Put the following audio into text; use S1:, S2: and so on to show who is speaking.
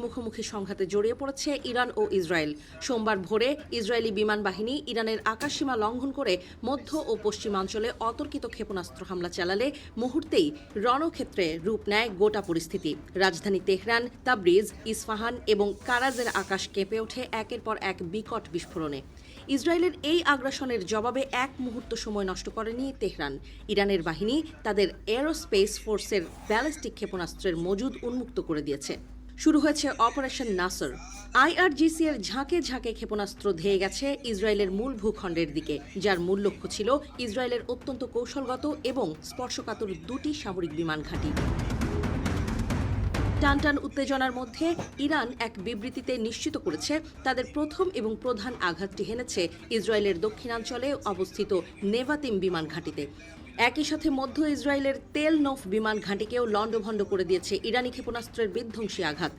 S1: মুখোমুখি সংঘাতে জড়িয়ে পড়েছে ইরান ও ইসরায়েল। সোমবার ভোরে ইসরায়েলি বিমান বাহিনী ইরানের আকাশসীমা লঙ্ঘন করে মধ্য ও পশ্চিমাঞ্চলে অতর্কিত ক্ষেপণাস্ত্র হামলা চালালে মুহূর্তেই রণক্ষেত্রে রূপ নেয় গোটা পরিস্থিতি। রাজধানী তেহরান, তাবরিজ, ইস্পাহান এবং কারাজের আকাশ কেঁপে ওঠে একের পর এক বিকট বিস্ফোরণে। ইসরায়েলের এই আগ্রাসনের জবাবে এক মুহূর্ত সময় নষ্ট করেনি তেহরান। ইরানের বাহিনী তাদের এরোস্পেস ফোর্সের ব্যালিস্টিক ক্ষেপণাস্ত্রের মজুদ উন্মুক্ত করে দিয়েছে। শুরু হয়েছে অপারেশন নাসর। IRGC এর ঝাঁকে ঝাঁকে ক্ষেপণাস্ত্র ধেয়ে গেছে ইসরায়েলের মূল ভূখণ্ডের দিকে, যার মূল লক্ষ্য ছিল ইসরায়েলের অত্যন্ত কৌশলগত এবং স্পর্শকাতর দুটি সামরিক বিমান ঘাঁটি। টানটান উত্তেজনার মধ্যে ইরান এক বিবৃতিতে নিশ্চিত করেছে তাদের প্রথম এবং প্রধান আঘাতটি হেনেছে ইসরায়েলের দক্ষিণাঞ্চলে অবস্থিত নেভাতিম বিমান ঘাঁটিতে। একই সাথে মধ্য ইসরায়েলের তেল নফ বিমান ঘাঁটিকেও লণ্ডভণ্ড করে দিয়েছে ইরানি ক্ষেপণাস্ত্রের বিধ্বংসী আঘাত।